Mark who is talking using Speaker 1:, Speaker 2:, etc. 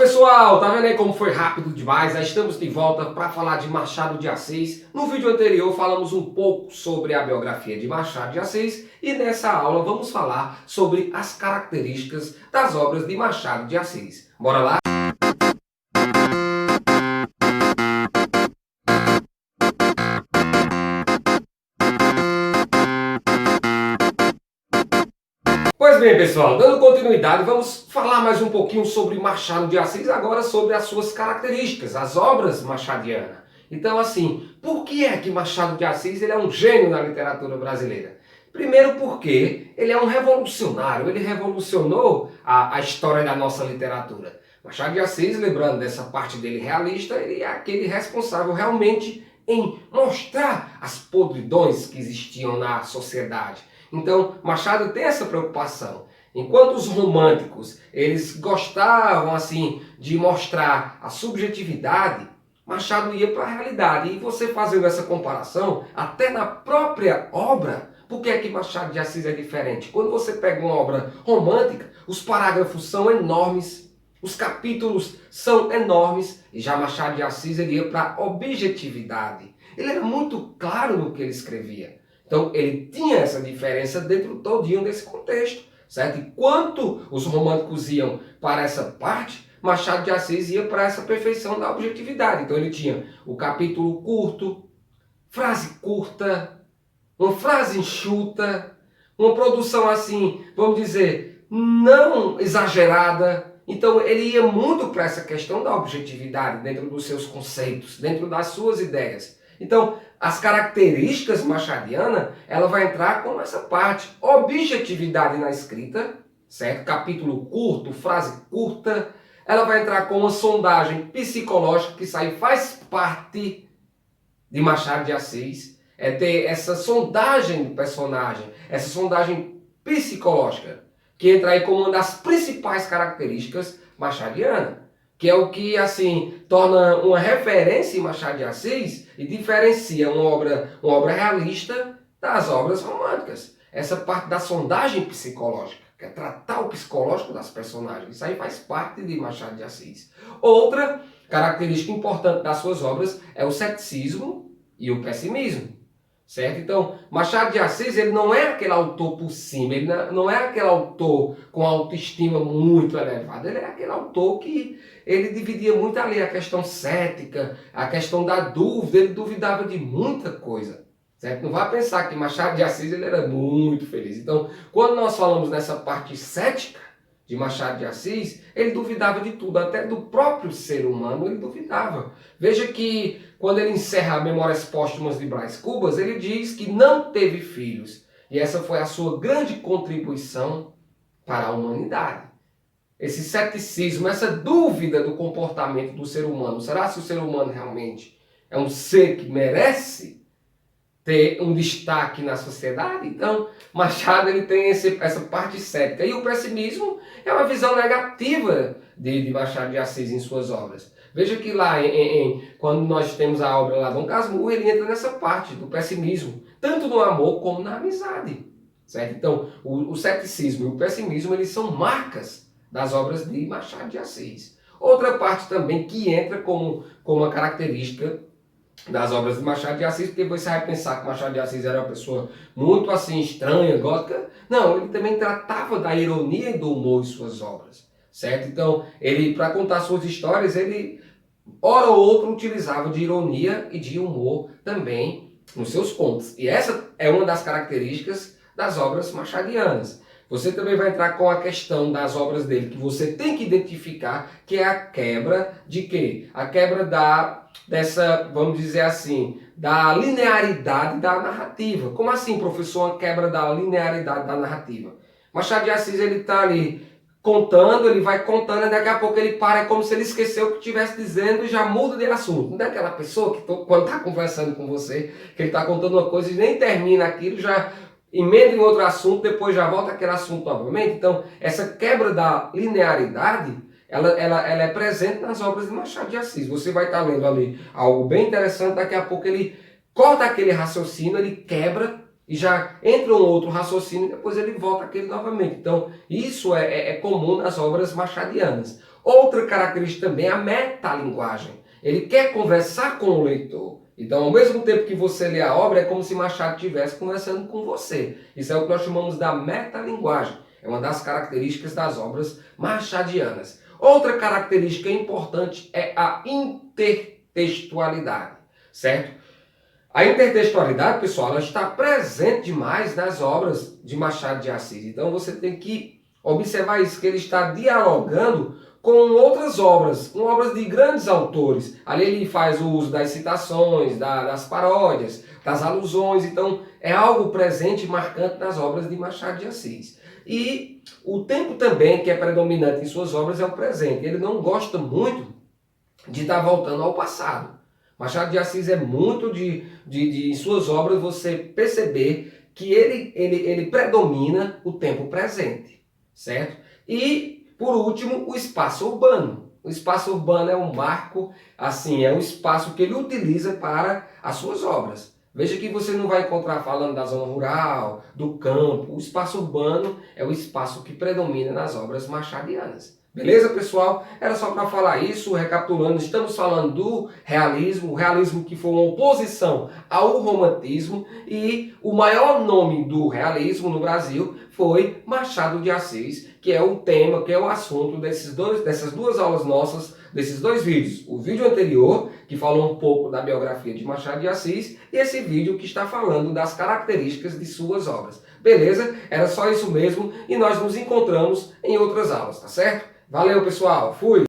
Speaker 1: pessoal, tá vendo aí como foi rápido demais? Já estamos de volta para falar de Machado de Assis. No vídeo anterior falamos um pouco sobre a biografia de Machado de Assis e nessa aula vamos falar sobre as características das obras de Machado de Assis. Bora lá? Pois bem, pessoal, dando continuidade, vamos falar mais um pouquinho sobre Machado de Assis, agora sobre as suas características, as obras machadianas. Então, assim, por que é que Machado de Assis ele é um gênio na literatura brasileira? Primeiro porque ele é um revolucionário, ele revolucionou a história da nossa literatura. Machado de Assis, lembrando dessa parte dele realista, ele é aquele responsável realmente em mostrar as podridões que existiam na sociedade. Então, Machado tem essa preocupação. Enquanto os românticos, eles gostavam assim de mostrar a subjetividade, Machado ia para a realidade. E você fazendo essa comparação, até na própria obra, por que é que Machado de Assis é diferente? Quando você pega uma obra romântica, os parágrafos são enormes, os capítulos são enormes, e já Machado de Assis ele ia para a objetividade. Ele era muito claro no que ele escrevia. Então ele tinha essa diferença dentro todinho desse contexto, certo? Enquanto os românticos iam para essa parte, Machado de Assis ia para essa perfeição da objetividade. Então ele tinha o capítulo curto, frase curta, uma frase enxuta, uma produção assim, vamos dizer, não exagerada. Então ele ia muito para essa questão da objetividade dentro dos seus conceitos, dentro das suas ideias. Então, as características machadianas, ela vai entrar com essa parte, objetividade na escrita, certo? Capítulo curto, frase curta. Ela vai entrar com uma sondagem psicológica, que isso aí faz parte de Machado de Assis. É ter essa sondagem do personagem, essa sondagem psicológica, que entra aí como uma das principais características machadianas, que é o que assim torna uma referência em Machado de Assis e diferencia uma obra realista das obras românticas. Essa parte da sondagem psicológica, que é tratar o psicológico das personagens, isso aí faz parte de Machado de Assis. Outra característica importante das suas obras é o ceticismo e o pessimismo. Certo? Então, Machado de Assis ele não é aquele autor por cima, ele não é aquele autor com autoestima muito elevada, ele é aquele autor que ele dividia muito ali a questão cética, a questão da dúvida, ele duvidava de muita coisa. Certo? Não vá pensar que Machado de Assis ele era muito feliz. Então, quando nós falamos nessa parte cética de Machado de Assis, ele duvidava de tudo, até do próprio ser humano ele duvidava. Veja que quando ele encerra Memórias Póstumas de Brás Cubas, ele diz que não teve filhos. E essa foi a sua grande contribuição para a humanidade. Esse ceticismo, essa dúvida do comportamento do ser humano. Será que o ser humano realmente é um ser que merece ter um destaque na sociedade? Então, Machado ele tem essa parte cética. E o pessimismo é uma visão negativa de Machado de Assis em suas obras. Veja que lá, quando nós temos a obra lá, Dom Casmurro, ele entra nessa parte do pessimismo, tanto no amor como na amizade. Certo? Então, o ceticismo e o pessimismo, eles são marcas das obras de Machado de Assis. Outra parte também que entra como uma característica das obras de Machado de Assis, porque você vai pensar que Machado de Assis era uma pessoa muito assim estranha, gótica. Não, ele também tratava da ironia e do humor em suas obras, certo? Então, ele, para contar suas histórias, ele, hora ou outra, utilizava de ironia e de humor também nos seus contos. E essa é uma das características das obras machadianas. Você também vai entrar com a questão das obras dele, que você tem que identificar, que é a quebra de quê? A quebra dessa, vamos dizer assim, da linearidade da narrativa. Como assim, professor, a quebra da linearidade da narrativa? Machado de Assis, ele está ali contando, ele vai contando, e daqui a pouco ele para, é como se ele esqueceu o que estivesse dizendo e já muda de assunto. Não é aquela pessoa que quando está conversando com você, que ele está contando uma coisa e nem termina aquilo, já emenda em outro assunto, depois já volta aquele assunto novamente. Então, essa quebra da linearidade, ela é presente nas obras de Machado de Assis. Você vai estar lendo ali algo bem interessante, daqui a pouco ele corta aquele raciocínio, ele quebra e já entra um outro raciocínio e depois ele volta àquele novamente. Então, isso é comum nas obras machadianas. Outra característica também é a metalinguagem. Ele quer conversar com o leitor. Então, ao mesmo tempo que você lê a obra, é como se Machado estivesse conversando com você. Isso é o que nós chamamos da metalinguagem. É uma das características das obras machadianas. Outra característica importante é a intertextualidade, certo? A intertextualidade, pessoal, ela está presente demais nas obras de Machado de Assis. Então você tem que observar isso, que ele está dialogando com outras obras, com obras de grandes autores. Ali ele faz o uso das citações, das paródias, das alusões. Então é algo presente e marcante nas obras de Machado de Assis. E o tempo também, que é predominante em suas obras, é o presente. Ele não gosta muito de estar voltando ao passado. Machado de Assis é muito em suas obras você perceber que ele predomina o tempo presente, certo? E, por último, o espaço urbano. O espaço urbano é um marco, assim, é um espaço que ele utiliza para as suas obras. Veja que você não vai encontrar falando da zona rural, do campo. O espaço urbano é o espaço que predomina nas obras machadianas. Beleza, pessoal? Era só para falar isso, recapitulando, estamos falando do realismo, o realismo que foi uma oposição ao romantismo, e o maior nome do realismo no Brasil foi Machado de Assis, que é o tema, que é o assunto dessas duas aulas nossas, desses dois vídeos. O vídeo anterior, que falou um pouco da biografia de Machado de Assis, e esse vídeo que está falando das características de suas obras. Beleza? Era só isso mesmo, e nós nos encontramos em outras aulas, tá certo? Valeu, pessoal. Fui!